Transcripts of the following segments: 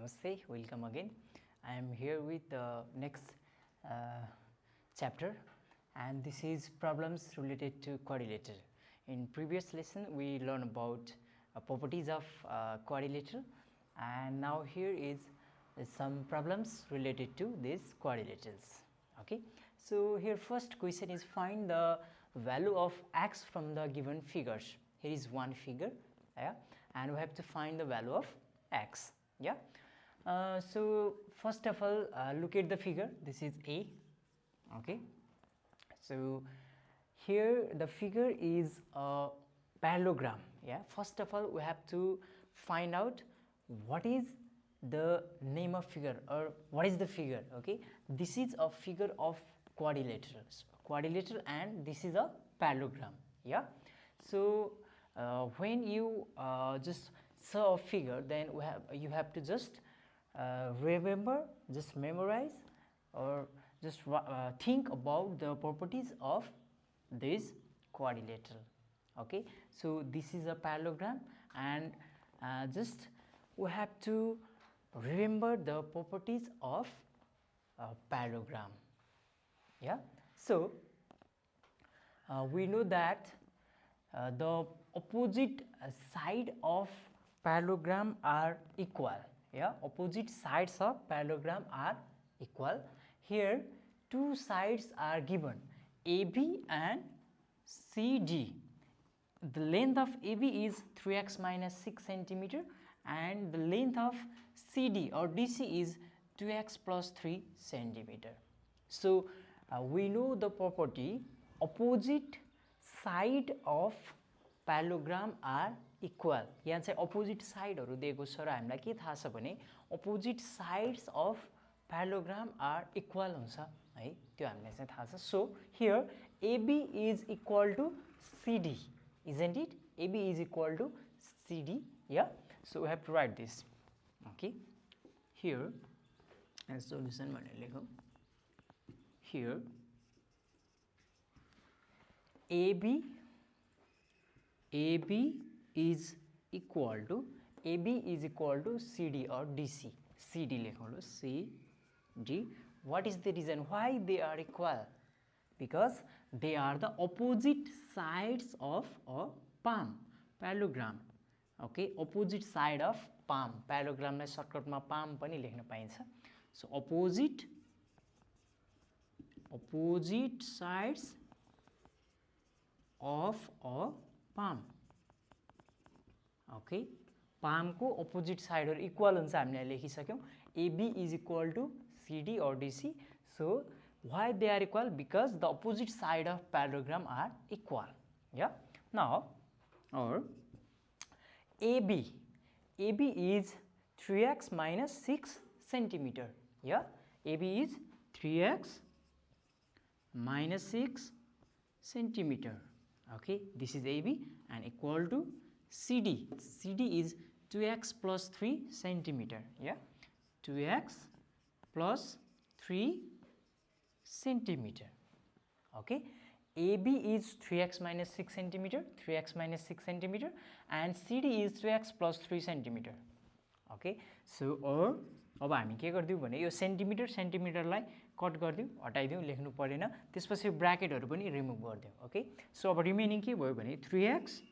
Namaste, welcome again. I am here with the next chapter, and this is problems related to quadrilateral. In previous lesson we learned about properties of quadrilateral, and now here is some problems related to these quadrilaterals. Okay, so here first question is find the value of x from the given figures. Here is one figure, and we have to find the value of x. So first of all, look at the figure. This is A. Okay, so here the figure is a parallelogram. First of all we have to find out what is the name of figure or what is the figure. Okay, this is a figure of quadrilateral and this is a parallelogram. So when you just saw a figure, then you have to just remember, just memorize, or just think about the properties of this quadrilateral. Okay, so this is a parallelogram, and just we have to remember the properties of parallelogram. So we know that the opposite side of parallelogram are equal. Opposite sides of parallelogram are equal. Here two sides are given, AB and CD. The length of AB is 3x minus 6 centimeter, and the length of CD or DC is 2x plus 3 centimeter. So we know the property opposite side of parallelogram are equal. यहाँ चाहिँ opposite sideहरु दिएको छ र हामीलाई के थाहा छ भने opposite sides of parallelogram are equal हुन्छ है, त्यो हामीलाई चाहिँ थाहा छ. So here AB is equal to CD, isn't it? AB is equal to CD. So we have to write this. Okay, here as solution भनेर लेखौं. Here AB is equal to CD or DC. CD लेखौं ल, CD. What is the reason why they are equal? Because they are the opposite sides of a palm parallelogram. Okay, opposite side of palm parallelogram लाई shortcut मा palm पनि लेख्न पाइन्छ. So opposite sides of a palm. Okay, palm को opposite side और equal हुन्छ हामीले लेखिसक्यौं. AB is equal to CD or DC. So why they are equal? Because the opposite side of parallelogram are equal. Now or AB is 3x minus 6 centimeter. AB is 3x minus 6 centimeter. Okay, this is AB, and equal to CD. CD is 2x plus 3 centimeter. 2x plus 3 centimeter. Okay, AB is 3x minus 6 centimeter, and CD is 2x plus 3 centimeter. Okay, so or अब हामी के गर्दियौ भने यो सेन्टिमिटरलाई cut गर्दियौ, हटाइदियौ, लेख्नु परेन. त्यसपछि ब्र्याकेटहरु पनि remove गर्दियौ. Okay, so अब रिमेनिङ के भयो भने 3x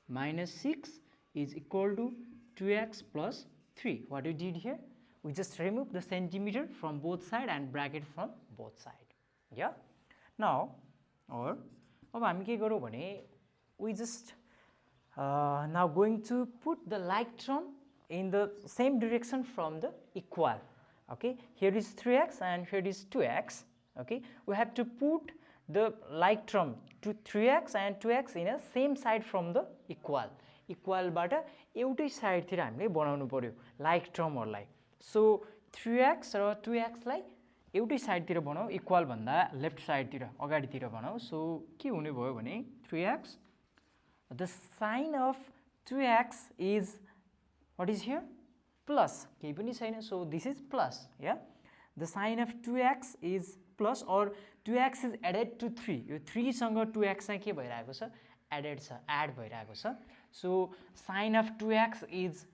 minus 6 is equal to 2x plus 3. What we did here? We just remove the centimeter from both side and bracket from both side. Now or अब हामी के गरौँ भने we just now going to put the like term in the same direction from the equal. Okay, here is 3x and here is 2x. Okay, we have to put the like term to 3x and 2x in a same side from the equal. Equal बाट एउटै side तिर हामीले बनाउनु पर्यो like termहरुलाई. So 3x र 2x लाई एउटै side तिर बनाऊ, इक्वल भन्दा लेफ्ट साइड तिर अगाडि तिर बनाऊ. So के हुने भयो भने 3x, the sign of 2x is what is here? Plus. केही पनि छैन, so this is plus. The sign of 2x is plus, or 2x is added to 3. यो 3 सँग 2x चाहिँ के भइरहेको छ? Added छ, add भइरहेको छ. So sign of 2x is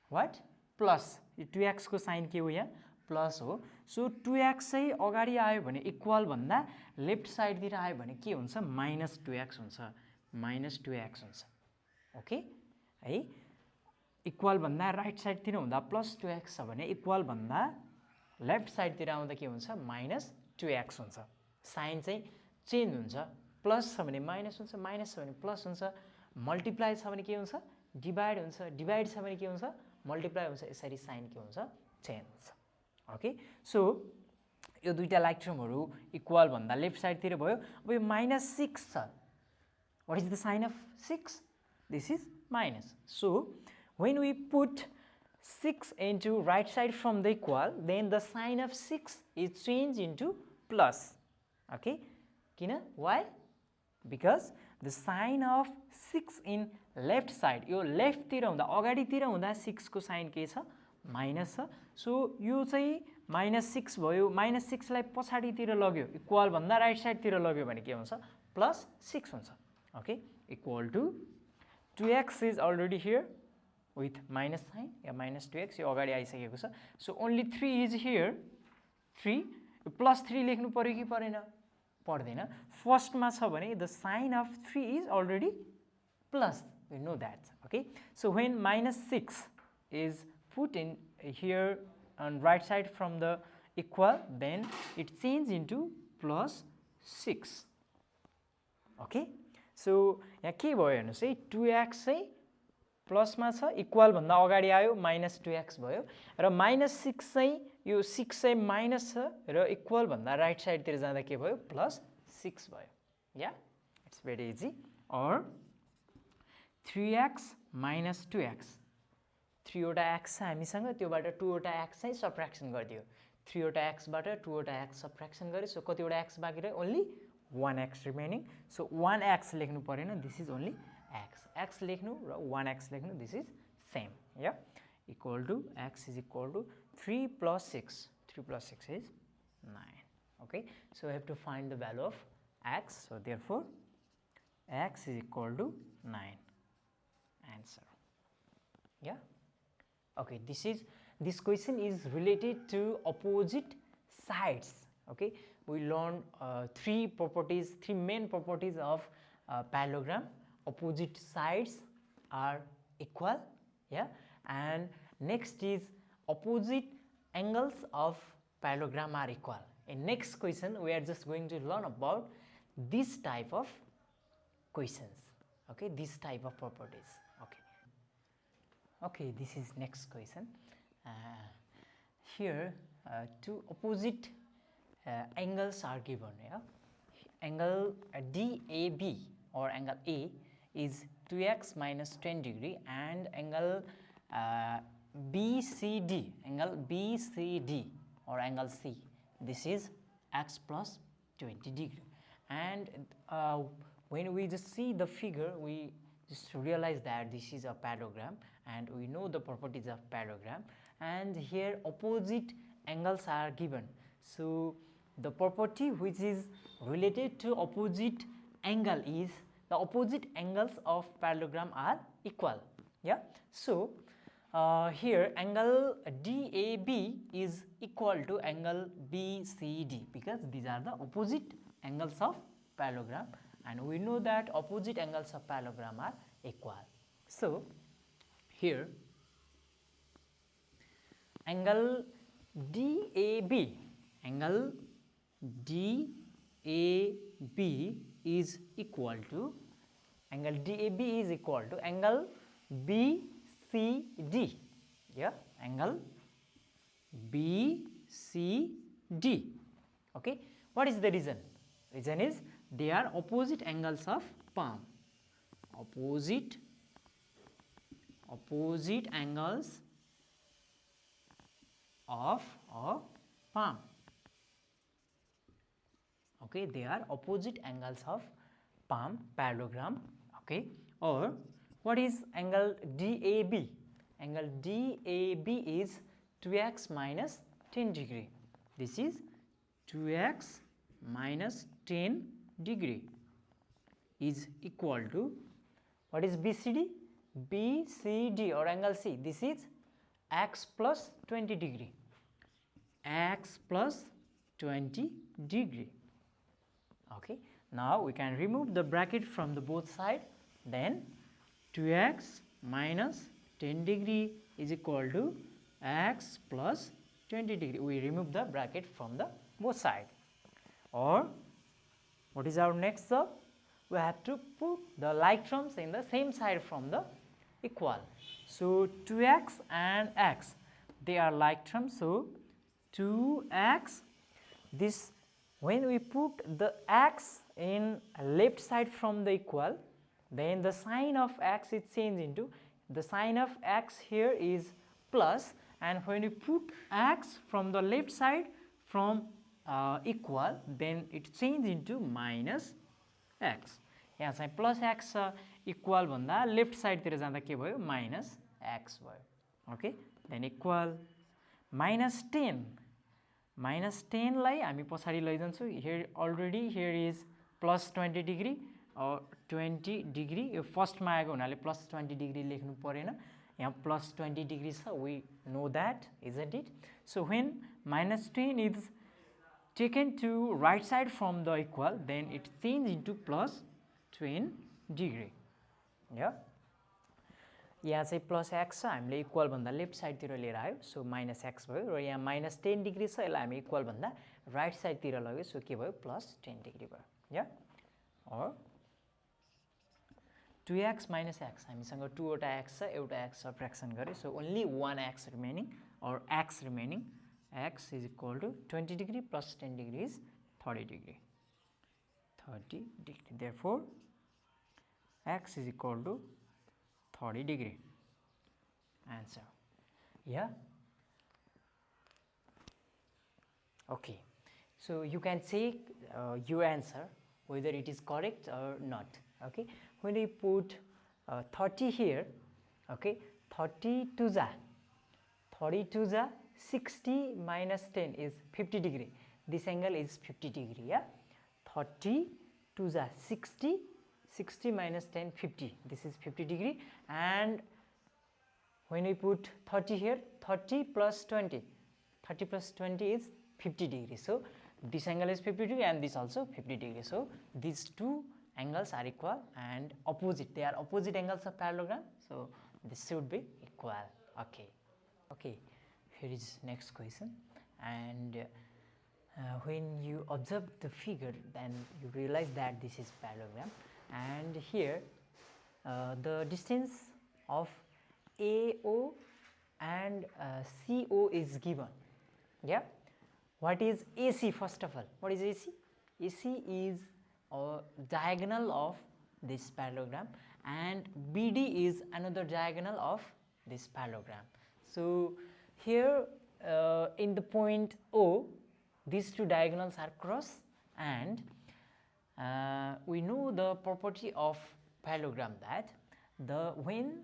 what? Plus 2x को साइन के हो यहाँ प्लस हो सो 2x चाहिँ अगाडि आयो भने इक्वल भन्दा लेफ्ट साइडतिर आयो भने के हुन्छ माइनस 2x हुन्छ माइनस 2x हुन्छ ओके है इक्वल भन्दा राइट साइडतिर हुँदा प्लस 2x छ भने इक्वल भन्दा लेफ्ट साइडतिर आउँदा के हुन्छ माइनस 2x हुन्छ साइन चाहिँ चेन्ज हुन्छ प्लस छ भने माइनस हुन्छ माइनस छ भने प्लस हुन्छ मल्टिप्लाई छ भने के हुन्छ डिभाइड हुन्छ डिभाइड छ भने के हुन्छ मल्टिप्लाई हुन्छ यसरी साइन के हुन्छ चेन्ज हुन्छ ओके सो यो दुईटा लाइक टर्महरु इक्वल भन्दा लेफ्ट साइडतिर भयो अब यो -6 छ what is the sign of 6 this is minus so when we put 6 into right side from the equal then the sign of 6 is changed into plus okay kina why because the sign of 6 in left side यो left तिर हुँदा अगाडि तिर हुँदा 6 को sign के छ minus छ सो यो चाहिँ -6 भयो -6 लाई पछाडी तिर लग्यो इक्वल भन्दा राइट साइड तिर लग्यो भने के हुन्छ +6 हुन्छ okay equal to 2x is already here with minus sign या -2x यो अगाडि आइसकेको छ सो only 3 is here 3 +3 लेख्नु पर्यो कि परेन पर्दैन फर्स्ट मा छ भने the sign of 3 is already plus we know that okay so when -6 is put in here on right side from the equal then it changes into +6 okay so यहाँ के भयो हेर्नुस् है 2x चाहिँ प्लसमा छ इक्वल भन्दा अगाडि आयो -2x भयो र -6 चाहिँ यो 6 चाहिँ माइनस छ र इक्वल भन्दा राइट साइडतिर जाँदा के भयो +6 भयो या इट्स भेरी इजी और 3x - 2x 3 वटा x छ हामीसँग त्योबाट 2 वटा x चाहिँ सबट्र्याक्सन गरिदियो 3 वटा x बाट 2 वटा x सबट्र्याक्सन गरे सो कति वटा x बाँकी रह्यो only 1x remaining so 1x लेख्नु परेन this is only x लेख्नु र 1x लेख्नु this is same yeah equal to x is equal to 3 plus 6 3 plus 6 is 9 okay so I have to find the value of x so therefore x is equal to 9 answer yeah okay this question is related to opposite sides okay we learned three main properties of parallelogram opposite sides are equal yeah and next is opposite angles of parallelogram are equal in next question we are just going to learn about this type of questions okay this type of properties okay this is next question here two opposite angles are given yeah angle DAB or angle A is 2x minus 10 degree and angle BCD or angle C this is x plus 20 degree and when we just see the figure we just realize that this is a parallelogram and we know the properties of parallelogram and here opposite angles are given so the property which is related to opposite angle is the opposite angles of parallelogram are equal yeah so here angle DAB is equal to angle BCD because these are the opposite angles of parallelogram and we know that opposite angles of parallelogram are equal so here angle DAB is equal to angle BCD yeah angle BCD okay what is the reason is they are opposite angles of palm opposite angles of a palm okay they are opposite angles of palm parallelogram okay or what is angle DAB is 2x minus 10 degree this is 2x minus 10 degree is equal to what is BCD or angle C this is x plus 20 degree, x plus 20 degree. Okay, now we can remove the bracket from the both side, then 2x minus 10 degree is equal to x plus 20 degree. We remove the bracket from the both side. Or what is our next step? We have to put the like terms in the same side from the equal. So 2x and x, they are like terms, so 2x, this, when we put the x in left side from the equal, then the sign of x is changed into, the sign of x here is plus, and when we put x from the left side from equal, then it changes into minus x. यहाँ चाहिँ plus x छ, equal भन्दा left साइडतिर जाँदा के भयो, minus x भयो. Okay, then equal minus 10, minus 10 लाई हामी पछाडि लैजान्छौँ. Here already here is plus 20 degree 20 degree, यो फर्स्टमा आएको हुनाले प्लस 20 डिग्री लेख्नु परेन, यहाँ प्लस 20 डिग्री छ, we know that, isn't it. So when minus 10 is taken to right side from the equal, then it changes into plus 10 degree. Yeah, यहाँ चाहिँ प्लस एक्स छ, हामीले इक्वल भन्दा लेफ्ट साइडतिर लिएर आयो, सो माइनस एक्स भयो. र यहाँ माइनस 10 डिग्री छ, यसलाई हामी इक्वल भन्दा राइट साइडतिर लग्यो, सो के भयो, प्लस 10 डिग्री भयो. या, और 2x माइनस एक्स, हामीसँग 2 वटा एक्स छ, एउटा एक्स सब्ट्र्याक्सन गरे, सो ओन्ली 1 एक्स रिमेनिङ, और x remaining, x is equal to 20 degree plus 10 degree is 30 degree. 30 degree. Therefore, x is equal to 30 degree. Answer. Yeah. Okay. So you can check your answer whether it is correct or not. Okay. When we put 30 here, okay, 30 to the 60 minus 10 is 50 degree. This angle is 50 degree. Yeah, 30 to the 60, 60 minus 10, 50. This is 50 degree. And when we put 30 here, 30 plus 20, 30 plus 20 is 50 degree. So this angle is 50 degree and this also 50 degree. So these two angles are equal and opposite. They are opposite angles of parallelogram. So this should be equal. Okay. Okay. Here is next question, and when you observe the figure, then you realize that this is parallelogram, and here the distance of AO and CO is given. Yeah, what is AC first of all? What is AC? AC is a diagonal of this parallelogram, and BD is another diagonal of this parallelogram. So here in the point O, these two diagonals are cross, and we know the property of parallelogram that when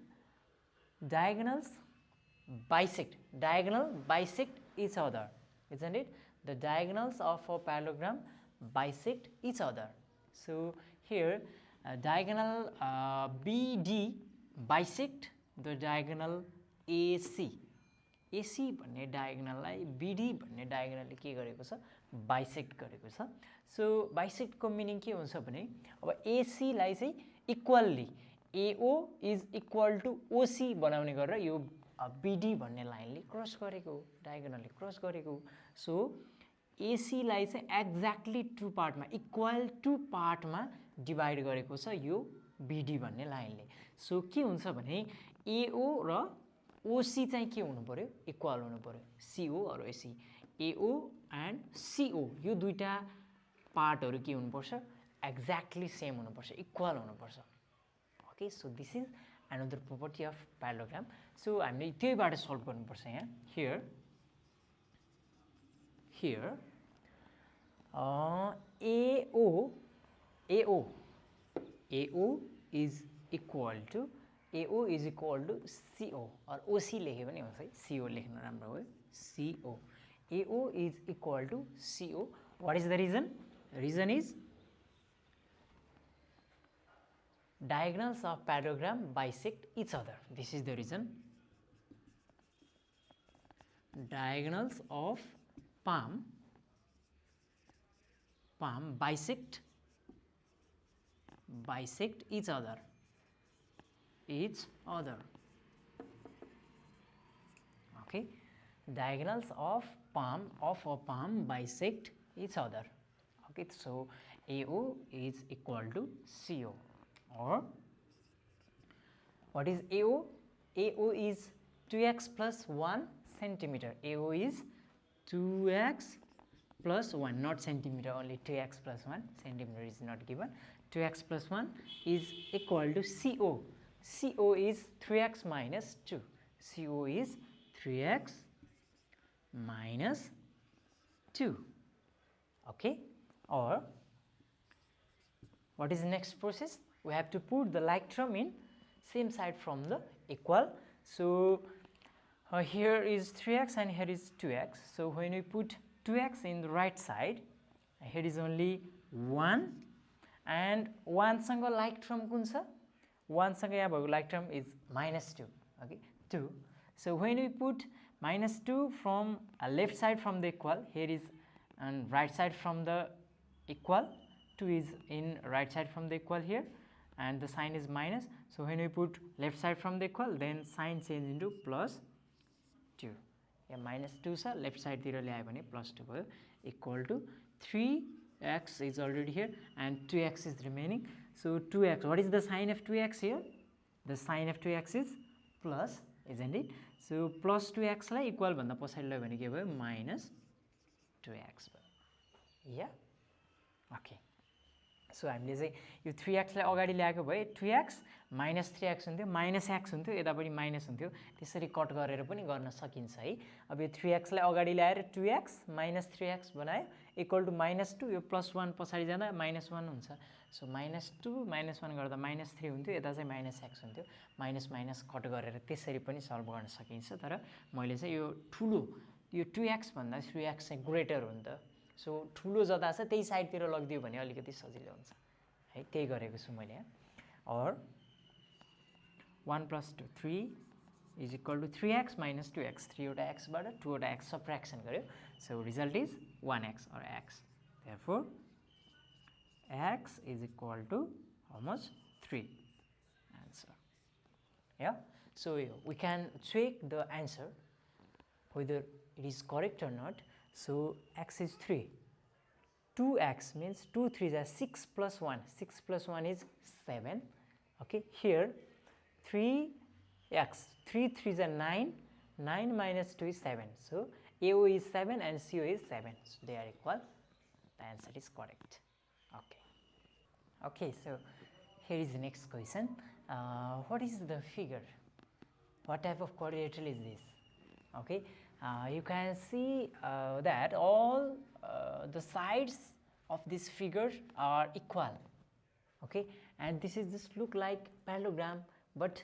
diagonals bisect each other, isn't it? The diagonals of a parallelogram bisect each other. So here diagonal BD bisect the diagonal AC. AC भन्ने डायगोनललाई BD भन्ने डायगोनलले के गरेको छ, bisect गरेको छ. So बाइसेक्टको meaning के हुन्छ भने, अब AC लाई चाहिँ equally AO is equal to OC बनाउने गरेर यो BD भन्ने लाइनले क्रस गरेको, डायगोनलले क्रस गरेको. सो AC लाई चाहिँ एक्ज्याक्टली टु पार्टमा, इक्वल टु पार्टमा डिभाइड गरेको छ यो BD भन्ने लाइनले. सो के हुन्छ भने AO र OC चाहिँ के हुनु पर्यो, इक्वल हुनु पर्यो, CO और AC. AO एन्ड CO यो दुईटा पार्टहरु के हुनुपर्छ, एक्ज्याक्टली सेम हुनुपर्छ, इक्वल हुनुपर्छ. Okay, so this is another property of parallelogram. So हामीले त्यहीबाट सल्भ गर्नुपर्छ. यहाँ here AO is equal to CO और OC लेखे पनि हुन्छ है, CO लेख्न राम्रो हो. CO, AO is equal to CO. What is the reason? The reason is diagonals of parallelogram bisect each other. This is the reason. diagonals of palm bisect each other. Okay, diagonals of a palm bisect each other. Okay, so AO is equal to CO, or what is AO? AO is 2x plus 1 centimeter. AO is 2x plus 1, not centimeter, only 2x plus 1, centimeter is not given. 2x plus 1 is equal to CO. CO is 3x minus 2. CO is 3x minus 2. Okay, or what is the next process? We have to put the like term in same side from the equal. So here is 3x and here is 2x. So when we put 2x in the right side, here is only 1 and 1 सँग like term कुन छ? 1 सँग यहाँ भएको like term is minus 2. Okay, 2. So when we put minus 2 from left side from the equal, here is and right side from the equal, 2 is in right side from the equal here, and the sign is minus. So when we put left side from the equal, then sign change into plus 2. Yeah, minus 2 छ, left side तिर ल्यायो भने plus 2 भयो, equal to 3x is already here and 2x is remaining. So 2x, what is the sign of 2x here? The sign of 2x is plus, isn't it? So plus 2x लाई equal भन्दा पछाडि ल्यायो भने के भयो? minus 2x भयो. Yeah, okay. So हामीले चाहिँ यो 3x लाई अगाडि ल्याएको भए 2x minus 3x हुन्थ्यो, minus x हुन्थ्यो, यतापट्टि minus हुन्थ्यो, त्यसरी कट गरेर पनि गर्न सकिन्छ है. अब यो 3x लाई अगाडि ल्याएर 2x minus 3x बनायो equal to minus 2, यो plus 1 पछाडि जाँदा minus 1 हुन्छ. So minus 2 minus 1 गर्दा minus 3 हुन्थ्यो, यता चाहिँ minus x हुन्थ्यो, minus minus कट गरेर त्यसरी पनि सल्भ गर्न सकिन्छ. तर मैले चाहिँ यो ठुलो यो 2x भन्दा 3x चाहिँ ग्रेटर हो नि त. सो ठुलो जता छ त्यही साइडतिर लगिदियो भने अलिकति सजिलो हुन्छ है, त्यही गरेको छु मैले यहाँ. और 1 plus 2 3 is equal to 3x minus 2x. 3 वटा x बाट 2 वटा x subtraction गर्यो. So result is 1x or x. Therefore x is equal to how much? 3. Answer. Yeah. So we can check the answer whether it is correct or not. So x is 3. 2x means 2 3s are 6 plus 1. 6 plus 1 is 7. Okay. Here 3x, 3 3s are 9. 9 minus 2 is 7. So AO is 7 and CO is 7. So they are equal. The answer is correct. Okay. Okay. So here is the next question. What is the figure? What type of quadrilateral is this? Okay. You can see that all the sides of this figure are equal. Okay, and this is just look like parallelogram, but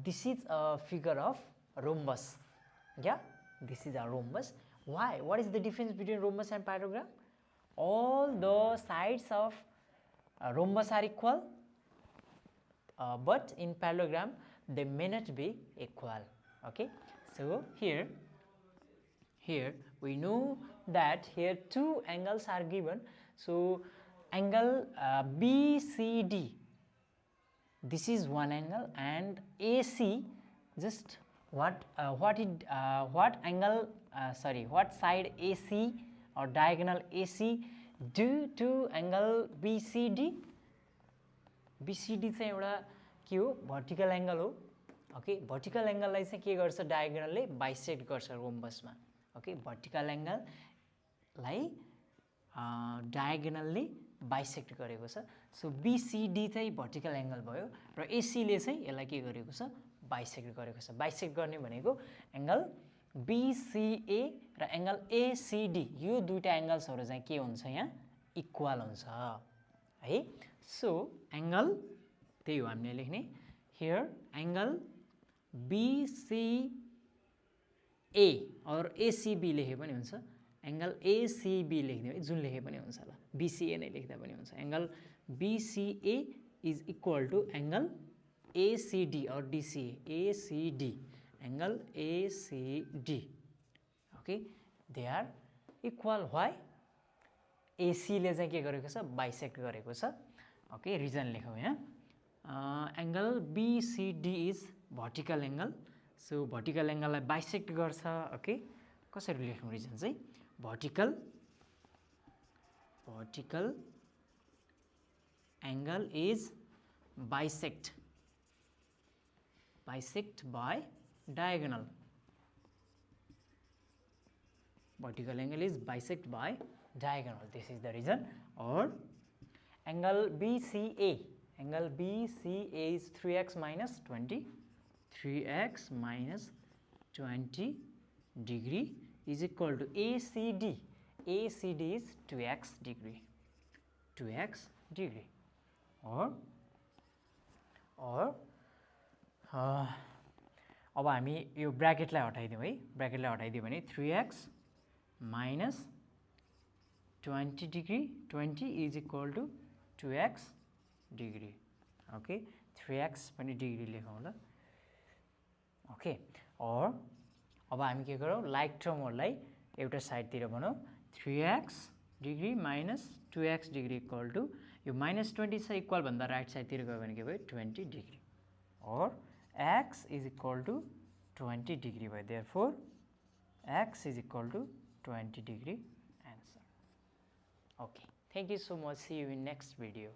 this is a figure of rhombus. Yeah, this is a rhombus. Why? What is the difference between rhombus and parallelogram? All the sides of rhombus are equal, but in parallelogram they may not be equal. Okay. So here we know that here two angles are given. So angle BCD, this is one angle, and AC, just what side AC or diagonal AC due to angle BCD. BCD चाहिँ एउटा के हो? vertical angle हो. Okay, vertical angle लाई चाहिँ के गर्छ? diagonal ले bisect गर्छ rhombus मा. Okay, vertical angle लाई diagonal ले bisect गरेको छ. So BCD चाहिँ vertical angle भयो र AC ले चाहिँ यसलाई के गरेको छ? bisect गरेको छ. bisect गर्ने भनेको angle BCA र angle ACD, यो दुईटा एंगल्सहरु चाहिँ के हुन्छ? यहाँ इक्वल हुन्छ है. So angle त्यही हो हामीले लेख्ने. Here angle BCA और ACB लेखे पनि हुन्छ. एंगल ACB लेख्दियो है, जुन लेखे पनि हुन्छ ल. BCA नै लेख्दा पनि हुन्छ. Angle BCA is equal to angle ACD or DCA. ACD, angle ACD. Okay they are equal why AC ले चाहिँ के गरेको छ बाइसेक्ट गरेको छ ओके रिजन लेखौँ यहाँ angle BCD is vertical angle so vertical एंगललाई बाइसेक्ट गर्छ ओके कसरी लेखौँ रिजन चाहिँ vertical angle is bisect by diagonal. Vertical angle is bisect by diagonal. This is the reason. Or angle BCA is 3x minus 20. 3x minus 20 degree is equal to ACD. ACD is 2x degree. 2x degree. Or अब हामी यो ब्रैकेटलाई हटाइदिउँ है ब्रैकेटलाई हटाइदियो भने 3x minus 20 degree 20 is equal to 2x degree okay 3x पनि degree लेखौँ ल okay और अब हामी के गरौँ लाइक टर्महरुलाई एउटा साइडतिर बनाऊ 3x degree minus 2x degree equal to यो -20 छ इक्वल भन्दा राइट साइडतिर गयो भने के भयो 20 डिग्री और x is equal to 20 degree भयो therefore x is equal to 20 degree answer. Okay, thank you so much. See you in next video.